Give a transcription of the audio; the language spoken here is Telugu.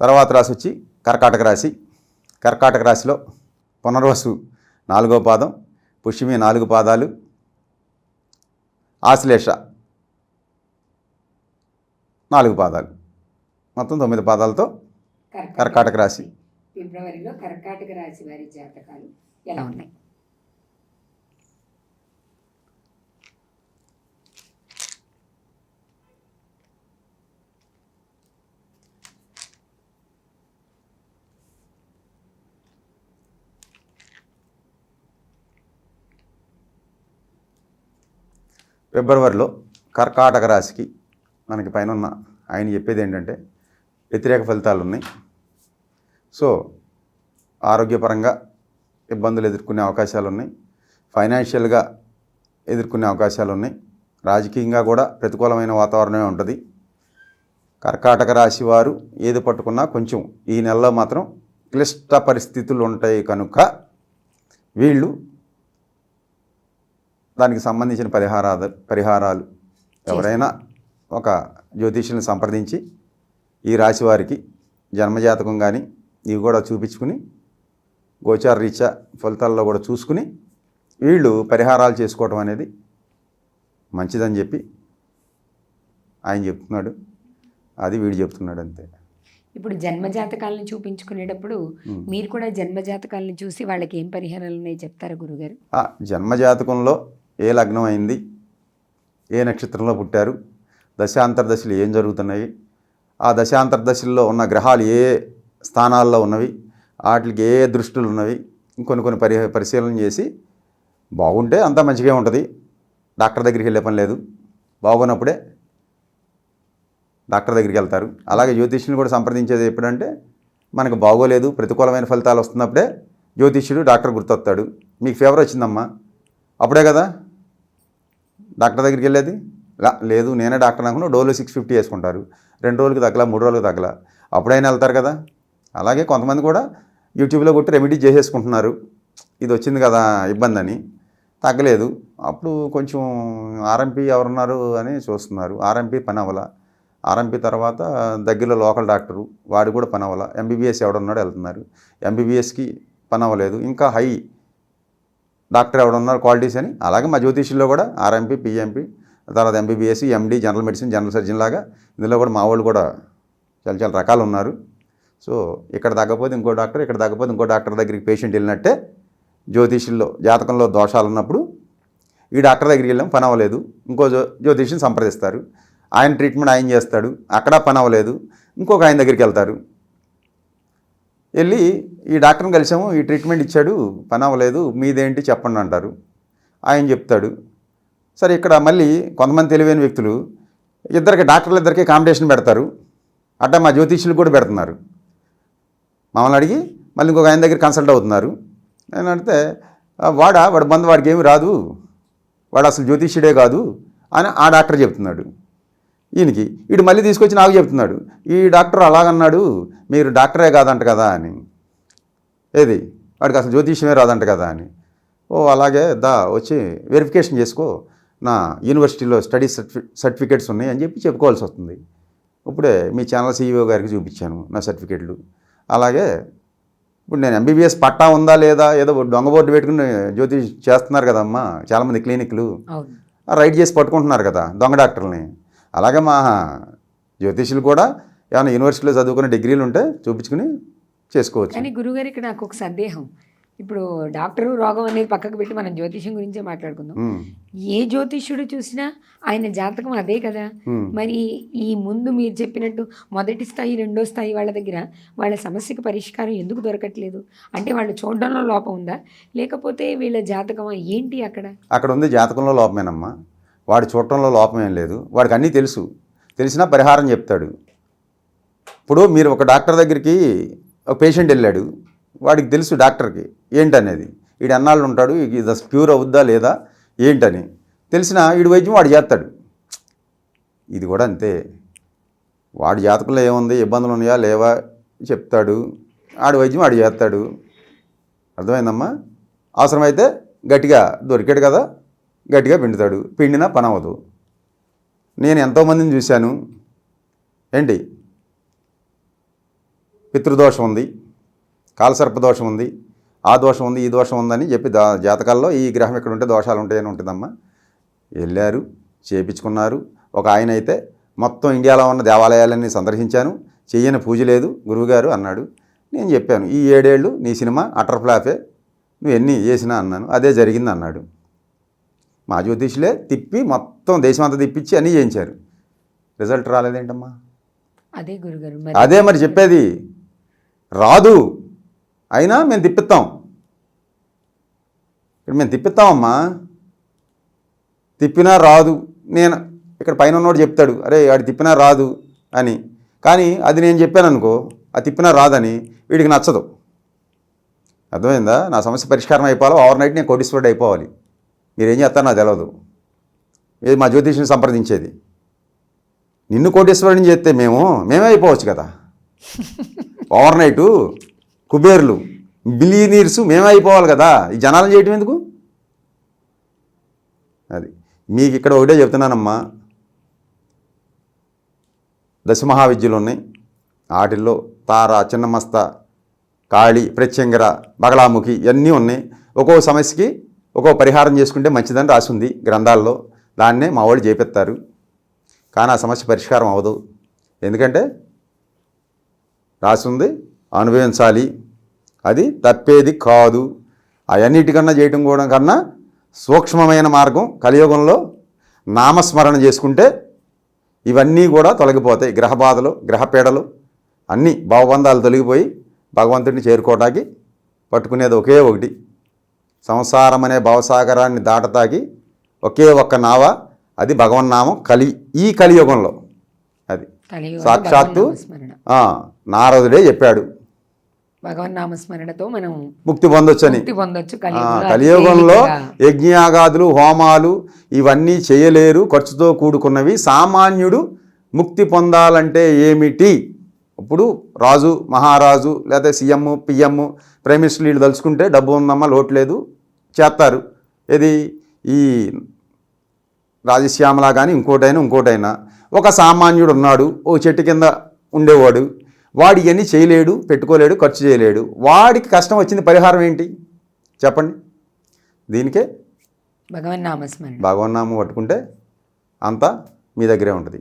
తర్వాత రాశి వచ్చి కర్కాటక రాశి. కర్కాటక రాశిలో పునర్వసు 4వ పాదం, పుష్యమి 4 పాదాలు, ఆశ్లేష 4 పాదాలు, మొత్తం 9 పాదాలతో కర్కాటక రాశి. ఫిబ్రవరిలో కర్కాటక రాశి వారి జాతకాలు ఎలా ఉన్నాయి? ఫిబ్రవరిలో కర్కాటక రాశికి మనకి పైన ఉన్న ఆయన చెప్పేది ఏంటంటే వ్యతిరేక ఫలితాలు ఉన్నాయి. సో ఆరోగ్యపరంగా ఇబ్బందులు ఎదుర్కొనే అవకాశాలు ఉన్నాయి, ఫైనాన్షియల్గా ఎదుర్కొనే అవకాశాలు ఉన్నాయి, రాజకీయంగా కూడా ప్రతికూలమైన వాతావరణమే ఉంటుంది. కర్కాటక రాశి వారు ఏది పట్టుకున్నా కొంచెం ఈ నెలలో మాత్రం క్లిష్ట పరిస్థితులు ఉంటాయి కనుక వీళ్ళు దానికి సంబంధించిన పరిహారాలు ఎవరైనా ఒక జ్యోతిష్యుని సంప్రదించి ఈ రాశి వారికి జన్మజాతకం కానీ ఇవి కూడా చూపించుకుని గోచార రీత్యా ఫలితాల్లో కూడా చూసుకుని వీళ్ళు పరిహారాలు చేసుకోవటం అనేది మంచిదని చెప్పి ఆయన చెప్తున్నాడు. అది వీడు చెప్తున్నాడు అంతే. ఇప్పుడు జన్మజాతకాలను చూపించుకునేటప్పుడు మీరు కూడా జన్మజాతకాలను చూసి వాళ్ళకి ఏం పరిహారాలు ఉన్నాయి చెప్తారా గురుగారు? జన్మజాతకంలో ఏ లగ్నం అయింది, ఏ నక్షత్రంలో పుట్టారు, దశాంతర్దశలు ఏం జరుగుతున్నాయి, ఆ దశాంతర్దశల్లో ఉన్న గ్రహాలు ఏ స్థానాల్లో ఉన్నవి, వాటికి ఏ దృష్టులు ఉన్నవి, కొన్ని పరిశీలన చేసి బాగుంటే అంతా మంచిగా ఉంటుంది. డాక్టర్ దగ్గరికి వెళ్ళే పని లేదు. బాగున్నప్పుడే డాక్టర్ దగ్గరికి వెళ్తారు. అలాగే జ్యోతిష్యుని కూడా సంప్రదించేది ఎప్పుడంటే మనకు బాగోలేదు, ప్రతికూలమైన ఫలితాలు వస్తున్నప్పుడే జ్యోతిష్యుడు డాక్టర్ గుర్తొస్తాడు. మీకు ఫీవర్ వచ్చిందమ్మా అప్పుడే కదా డాక్టర్ దగ్గరికి వెళ్ళేది. లేదు నేనే డాక్టర్ అనుకున్నా డోలో 650 వేసుకుంటారు. 2 రోజులకు తగ్గలా, 3 రోజులకు తగ్గలా, అప్పుడైనా వెళ్తారు కదా. అలాగే కొంతమంది కూడా యూట్యూబ్లో కొట్టి రెమెడీ చేసేసుకుంటున్నారు. ఇది వచ్చింది కదా ఇబ్బంది అని, తగ్గలేదు, అప్పుడు కొంచెం ఆర్ఎంపీ ఎవరున్నారు అని చూస్తున్నారు. ఆర్ఎంపీ పని అవ్వాల. ఆర్ఎంపీ తర్వాత దగ్గరలో లోకల్ డాక్టరు వాడు కూడా పని అవ్వాల. ఎంబీబీఎస్ ఎవడున్నాడు వెళ్తున్నారు. ఎంబీబీఎస్కి పని అవ్వలేదు. ఇంకా హై డాక్టర్ ఎవడున్నారు క్వాలిటీస్ అని. అలాగే మా జ్యోతిష్యుల్లో కూడా ఆర్ఎంపీ, పిఎంపీ, తర్వాత ఎంబీబీఎస్, ఎండి, జనరల్ మెడిసిన్, జనరల్ సర్జన్ లాగా ఇందులో కూడా మా వాళ్ళు కూడా చాలా రకాలు ఉన్నారు. సో ఇక్కడ తగ్గకపోతే ఇంకో డాక్టర్, ఇక్కడ తగ్గకపోతే ఇంకో డాక్టర్ దగ్గరికి పేషెంట్ వెళ్ళినట్టే జ్యోతిష్యుల్లో జాతకంలో దోషాలు ఉన్నప్పుడు ఈ డాక్టర్ దగ్గరికి వెళ్ళాం పని అవ్వలేదు, ఇంకో జ్యోతిష్యుని సంప్రదిస్తారు. ఆయన ట్రీట్మెంట్ ఆయన చేస్తాడు, అక్కడ పని అవ్వలేదు, ఇంకొక ఆయన దగ్గరికి వెళ్తారు. వెళ్ళి ఈ డాక్టర్ని కలిసాము, ఈ ట్రీట్మెంట్ ఇచ్చాడు, పని అవ్వలేదు, మీదేంటి చెప్పండి అంటారు. ఆయన చెప్తాడు. సరే ఇక్కడ మళ్ళీ కొంతమంది తెలివైన వ్యక్తులు డాక్టర్లు ఇద్దరికి కాంపిటీషన్ పెడతారు. అట్లా మా జ్యోతిష్యులు కూడా పెడుతున్నారు. మమ్మల్ని అడిగి మళ్ళీ ఇంకొక ఆయన దగ్గర కన్సల్ట్ అవుతున్నారు. నేను అంటే వాడి బంధు వాడికి ఏమి రాదు, వాడు అసలు జ్యోతిష్యుడే కాదు అని ఆ డాక్టర్ చెప్తున్నాడు. ఈయనకి వీడు మళ్ళీ తీసుకొచ్చి నాకు చెప్తున్నాడు, ఈ డాక్టర్ అలాగన్నాడు, మీరు డాక్టరే కాదంట కదా అని. ఏది వాడికి అసలు జ్యోతిష్యమే రాదంట కదా అని. ఓ అలాగే వచ్చి వెరిఫికేషన్ చేసుకో, నా యూనివర్సిటీలో స్టడీ సర్టిఫికేట్స్ ఉన్నాయి అని చెప్పి చెప్పుకోవాల్సి వస్తుంది. ఇప్పుడే మీ ఛానల్ సీఈఓ గారికి చూపించాను నా సర్టిఫికేట్లు. అలాగే ఇప్పుడు నేను ఎంబీబీఎస్ పట్టా ఉందా లేదా, ఏదో దొంగ బోర్డు పెట్టుకుని జ్యోతిష్ చేస్తున్నారు కదమ్మా చాలామంది క్లినిక్లు, రైట్ చేసి పట్టుకుంటున్నారు కదా దొంగ డాక్టర్ని. అలాగే మా జ్యోతిష్యులు కూడా ఏమైనా యూనివర్సిటీలో చదువుకునే డిగ్రీలు ఉంటే చూపించుకుని చేసుకోవచ్చు. కానీ గురుగారు ఇక్కడ నాకు ఒక సందేహం, ఇప్పుడు డాక్టరు రోగం అనేది పక్కకు పెట్టి మనం జ్యోతిష్యం గురించే మాట్లాడుకుందాం. ఏ జ్యోతిష్యుడు చూసినా ఆయన జాతకం అదే కదా. మరి ఈ ముందు మీరు చెప్పినట్టు మొదటి స్థాయి, 2వ స్థాయి వాళ్ళ దగ్గర వాళ్ళ సమస్యకు పరిష్కారం ఎందుకు దొరకట్లేదు? అంటే వాళ్ళు చూడడంలో లోపం ఉందా, లేకపోతే వీళ్ళ జాతకం ఏంటి? అక్కడ ఉంది జాతకంలో లోపమేనమ్మా. వాడు చూడటంలో లోపమేం లేదు. వాడికి అన్నీ తెలుసు, తెలిసినా పరిహారం చెప్తాడు. ఇప్పుడు మీరు ఒక డాక్టర్ దగ్గరికి ఒక పేషెంట్ వెళ్ళాడు, వాడికి తెలుసు డాక్టర్కి ఏంటనేది, వీడు ఎన్నాళ్ళు ఉంటాడు, ఇది ప్యూర్ అవుద్దా లేదా ఏంటని తెలిసిన వీడి వైద్యం వాడు చేస్తాడు. ఇది కూడా అంతే. వాడి జాతకంలో ఏముంది, ఇబ్బందులు ఉన్నాయా లేవా చెప్తాడు, ఆడి వైద్యం వాడు చేస్తాడు. అర్థమైందమ్మా? అవసరమైతే గట్టిగా దొరికాడు కదా గట్టిగా పిండుతాడు, పిండినా పని అవ్వదు. నేను ఎంతోమందిని చూశాను. ఏంటి పితృదోషం ఉంది, కాలసర్ప దోషం ఉంది, ఆ దోషం ఉంది, ఈ దోషం ఉందని చెప్పి జాతకాల్లో ఈ గ్రహం ఇక్కడ ఉంటే దోషాలు ఉంటాయని ఉంటుందమ్మా. వెళ్ళారు, చేయించుకున్నారు. ఒక ఆయన అయితే మొత్తం ఇండియాలో ఉన్న దేవాలయాలన్నీ సందర్శించాను, చెయ్యని పూజ లేదు గురువుగారు అన్నాడు. నేను చెప్పాను, ఈ 7 ఏళ్ళు నీ సినిమా అటర్ ఫ్లాపే, నువ్వు ఎన్ని చేసినా అన్నాను. అదే జరిగింది అన్నాడు. మా జ్యోతిష్యులే తిప్పి మొత్తం దేశమంతా తిప్పించి అన్నీ చేయించారు. రిజల్ట్ రాలేదేంటమ్మా? అదే గురుగారు, అదే మరి చెప్పేది, రాదు అయినా మేము తిప్పిస్తాం. ఇక్కడ మేము తిప్పిస్తామమ్మా, తిప్పినా రాదు. నేను ఇక్కడ పైన ఉన్నోడు చెప్తాడు, అరే వాడు తిప్పినా రాదు అని. కానీ అది నేను చెప్పాను అనుకో, అది తిప్పినా రాదని వీడికి నచ్చదు. అర్థమైందా? నా సమస్య పరిష్కారం అయిపోవాలి, ఓవర్ నైట్ నేను కోటీశ్వరుడు అయిపోవాలి. మీరేం చేస్తారో నాకు తెలియదు. ఇది మా జ్యోతిష్ని సంప్రదించేది. నిన్ను కోటీశ్వరుడిని చేస్తే మేమే అయిపోవచ్చు కదా. ఓవర్ నైటు కుబేర్లు, బిలియనీర్స్ మేమే అయిపోవాలి కదా. ఈ జనాలను చేయటం ఎందుకు? అది మీకు ఇక్కడ ఒకటే చెప్తున్నానమ్మా, దశమహావిద్యలు ఉన్నాయి. వాటిల్లో తార, చిన్నమస్త, కాళి, ప్రత్యంగర, బగలాముఖి ఇవన్నీ ఉన్నాయి. ఒక్కో సమస్యకి ఒక్కో పరిహారం చేసుకుంటే మంచిదని రాసింది గ్రంథాల్లో. దాన్నే మా వాళ్ళు చేపిస్తారు. కానీ ఆ సమస్య పరిష్కారం అవ్వదు. ఎందుకంటే రాసింది అనుభవించాలి, అది తప్పేది కాదు. అవన్నిటికన్నా చేయటం కూడా కన్నా సూక్ష్మమైన మార్గం కలియుగంలో నామస్మరణ చేసుకుంటే ఇవన్నీ కూడా తొలగిపోతాయి. గ్రహ బాధలు, గ్రహపీడలు అన్నీ భావబంధాలు తొలగిపోయి భగవంతుడిని చేరుకోవడానికి పట్టుకునేది ఒకే ఒకటి. సంసారం అనే భవసాగరాన్ని దాటతాకి ఒకే ఒక్క నావ, అది భగవన్నామం. ఈ కలియుగంలో అది సాక్షాత్తు నారదుడే చెప్పాడు, భగవన్నామస్మరణతో మనం ముక్తి పొందొచ్చని. కలియుగంలో యజ్ఞయాగాదులు, హోమాలు ఇవన్నీ చేయలేరు, ఖర్చుతో కూడుకున్నవి. సామాన్యుడు ముక్తి పొందాలంటే ఏమిటి? ఇప్పుడు రాజు, మహారాజు, లేదా సీఎం, పిఎం, ప్రైమ్ మినిస్టర్ వీళ్ళు తలుచుకుంటే డబ్బు ఉందమ్మా లోటు లేదు చేస్తారు. ఇది ఈ రాజశ్యామలా కానీ ఇంకోటైనా ఒక సామాన్యుడు ఉన్నాడు, ఓ చెట్టు కింద ఉండేవాడు, వాడు ఇవన్నీ చేయలేడు, పెట్టుకోలేడు, ఖర్చు చేయలేడు. వాడికి కష్టం వచ్చింది, పరిహారం ఏంటి చెప్పండి? దీనికే భగవన్నామస్మరణ, భగవన్నామం పట్టుకుంటే అంతా మీ దగ్గరే ఉంటుంది.